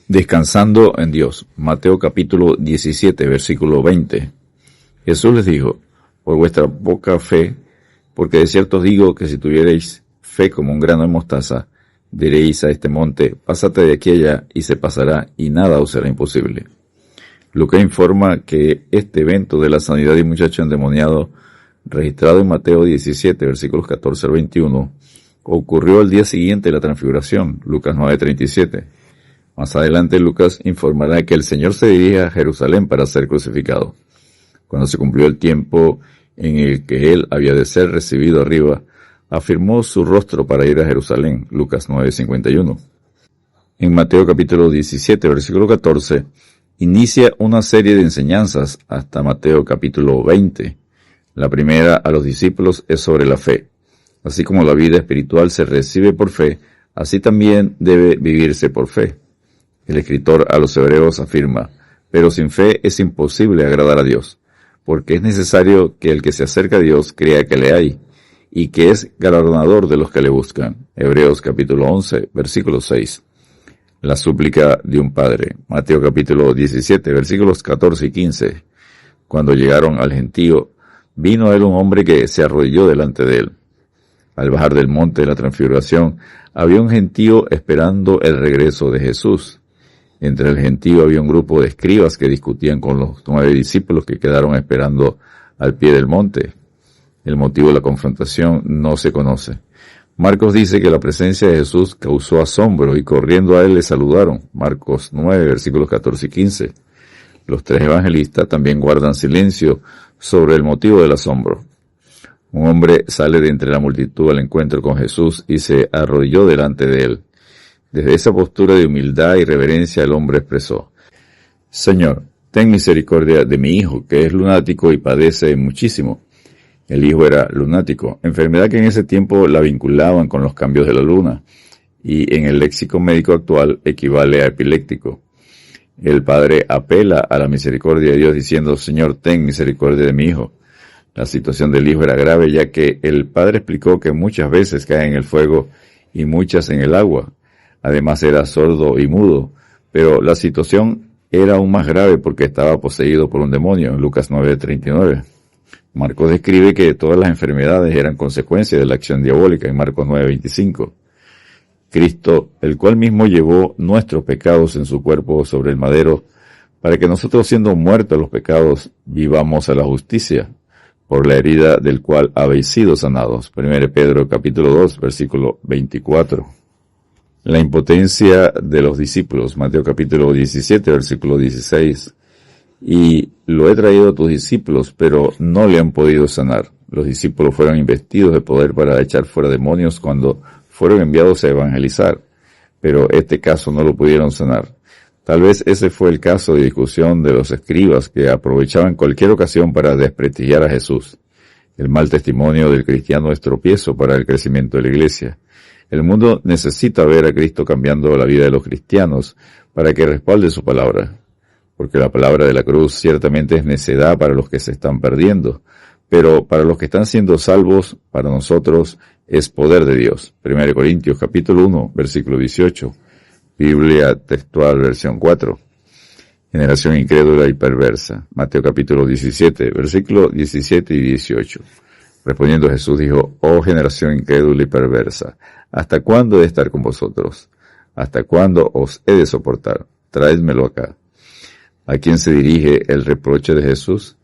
Descansando en Dios. Mateo capítulo 17, versículo 20. Jesús les dijo: por vuestra poca fe, porque de cierto os digo que si tuvierais fe como un grano de mostaza, diréis a este monte: pásate de aquí allá, y se pasará, y nada os será imposible. Lucas informa que este evento de la sanidad de un muchacho endemoniado, registrado en Mateo 17, versículos 14 al 21, ocurrió al día siguiente de la transfiguración, Lucas 9:37. Más adelante Lucas informará que el Señor se dirige a Jerusalén para ser crucificado. Cuando se cumplió el tiempo en el que él había de ser recibido arriba, afirmó su rostro para ir a Jerusalén, Lucas 9:51. En Mateo capítulo 17, versículo 14, inicia una serie de enseñanzas hasta Mateo capítulo 20. La primera a los discípulos es sobre la fe. Así como la vida espiritual se recibe por fe, así también debe vivirse por fe. El escritor a los Hebreos afirma: pero sin fe es imposible agradar a Dios, porque es necesario que el que se acerca a Dios crea que le hay, y que es galardonador de los que le buscan. Hebreos capítulo 11, versículo 6. La súplica de un padre. Mateo capítulo 17, versículos 14 y 15. Cuando llegaron al gentío, vino a él un hombre que se arrodilló delante de él. Al bajar del monte de la transfiguración, había un gentío esperando el regreso de Jesús. Entre el gentío había un grupo de escribas que discutían con los 9 discípulos que quedaron esperando al pie del monte. El motivo de la confrontación no se conoce. Marcos dice que la presencia de Jesús causó asombro y corriendo a él le saludaron. Marcos 9, versículos 14 y 15. Los 3 evangelistas también guardan silencio sobre el motivo del asombro. Un hombre sale de entre la multitud al encuentro con Jesús y se arrodilló delante de él. Desde esa postura de humildad y reverencia el hombre expresó: Señor, ten misericordia de mi hijo, que es lunático y padece muchísimo. El hijo era lunático, enfermedad que en ese tiempo la vinculaban con los cambios de la luna, y en el léxico médico actual equivale a epiléptico. El padre apela a la misericordia de Dios diciendo: Señor, ten misericordia de mi hijo. La situación del hijo era grave, ya que el padre explicó que muchas veces cae en el fuego y muchas en el agua. Además era sordo y mudo, pero la situación era aún más grave porque estaba poseído por un demonio, en Lucas 9:39. Marcos describe que todas las enfermedades eran consecuencia de la acción diabólica, en Marcos 9:25. Cristo, el cual mismo llevó nuestros pecados en su cuerpo sobre el madero, para que nosotros, siendo muertos a los pecados, vivamos a la justicia, por la herida del cual habéis sido sanados. 1 Pedro capítulo 2, versículo 24. La impotencia de los discípulos. Mateo capítulo 17, versículo 16. Y lo he traído a tus discípulos, pero no le han podido sanar. Los discípulos fueron investidos de poder para echar fuera demonios cuando fueron enviados a evangelizar, pero este caso no lo pudieron sanar. Tal vez ese fue el caso de discusión de los escribas, que aprovechaban cualquier ocasión para desprestigiar a Jesús. El mal testimonio del cristiano es tropiezo para el crecimiento de la iglesia. El mundo necesita ver a Cristo cambiando la vida de los cristianos para que respalde su palabra. Porque la palabra de la cruz ciertamente es necedad para los que se están perdiendo, pero para los que están siendo salvos, para nosotros es poder de Dios. 1 Corintios capítulo 1, versículo 18. Biblia textual, versión 4. Generación incrédula y perversa. Mateo capítulo 17, versículo 17 y 18. Respondiendo Jesús dijo: oh generación incrédula y perversa, ¿hasta cuándo he de estar con vosotros? ¿Hasta cuándo os he de soportar? Traédmelo acá. ¿A quién se dirige el reproche de Jesús?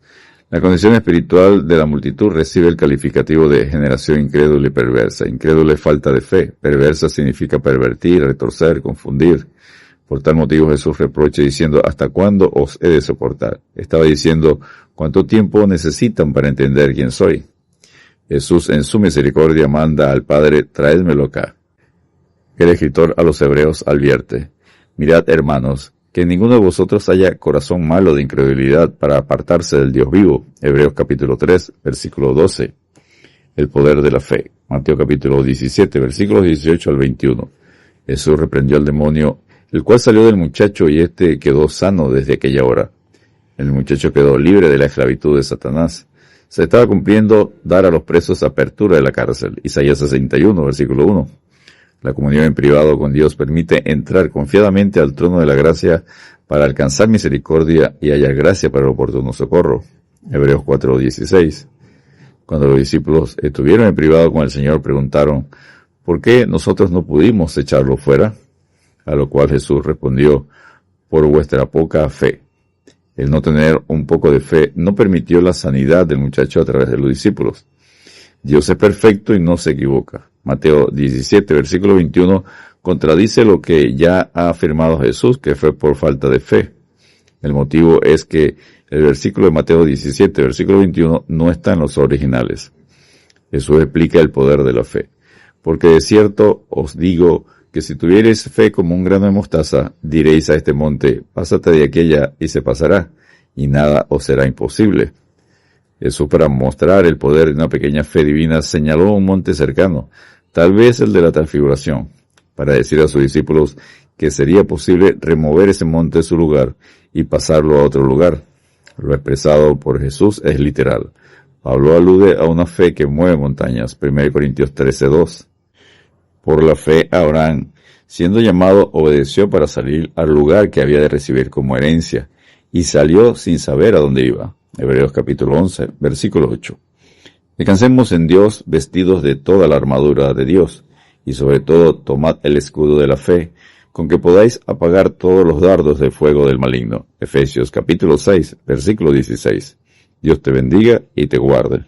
La condición espiritual de la multitud recibe el calificativo de generación incrédula y perversa. Incrédula es falta de fe. Perversa significa pervertir, retorcer, confundir. Por tal motivo Jesús reprocha diciendo: ¿hasta cuándo os he de soportar? Estaba diciendo: ¿cuánto tiempo necesitan para entender quién soy? Jesús en su misericordia manda al Padre: traédmelo acá. El escritor a los Hebreos advierte: mirad, hermanos, que ninguno de vosotros haya corazón malo de incredulidad para apartarse del Dios vivo. Hebreos capítulo 3, versículo 12. El poder de la fe. Mateo capítulo 17, versículos 18 al 21. Jesús reprendió al demonio, el cual salió del muchacho, y éste quedó sano desde aquella hora. El muchacho quedó libre de la esclavitud de Satanás. Se estaba cumpliendo dar a los presos apertura de la cárcel. Isaías 61, versículo 1. La comunión en privado con Dios permite entrar confiadamente al trono de la gracia para alcanzar misericordia y hallar gracia para el oportuno socorro. Hebreos 4:16. Cuando los discípulos estuvieron en privado con el Señor, preguntaron, ¿por qué nosotros no pudimos echarlo fuera? A lo cual Jesús respondió, por vuestra poca fe. El no tener un poco de fe no permitió la sanidad del muchacho a través de los discípulos. Dios es perfecto y no se equivoca. Mateo 17, versículo 21, contradice lo que ya ha afirmado Jesús, que fue por falta de fe. El motivo es que el versículo de Mateo 17, versículo 21, no está en los originales. Jesús explica el poder de la fe. Porque de cierto os digo que si tuviereis fe como un grano de mostaza, diréis a este monte, pásate de aquella y se pasará, y nada os será imposible. Jesús, para mostrar el poder de una pequeña fe divina, señaló un monte cercano, tal vez el de la Transfiguración, para decir a sus discípulos que sería posible remover ese monte de su lugar y pasarlo a otro lugar. Lo expresado por Jesús es literal. Pablo alude a una fe que mueve montañas, 1 Corintios 13:2. Por la fe, Abraham, siendo llamado, obedeció para salir al lugar que había de recibir como herencia, y salió sin saber a dónde iba. Hebreos capítulo 11, versículo 8. Descansemos en Dios vestidos de toda la armadura de Dios, y sobre todo tomad el escudo de la fe, con que podáis apagar todos los dardos de fuego del maligno. Efesios capítulo 6, versículo 16. Dios te bendiga y te guarde.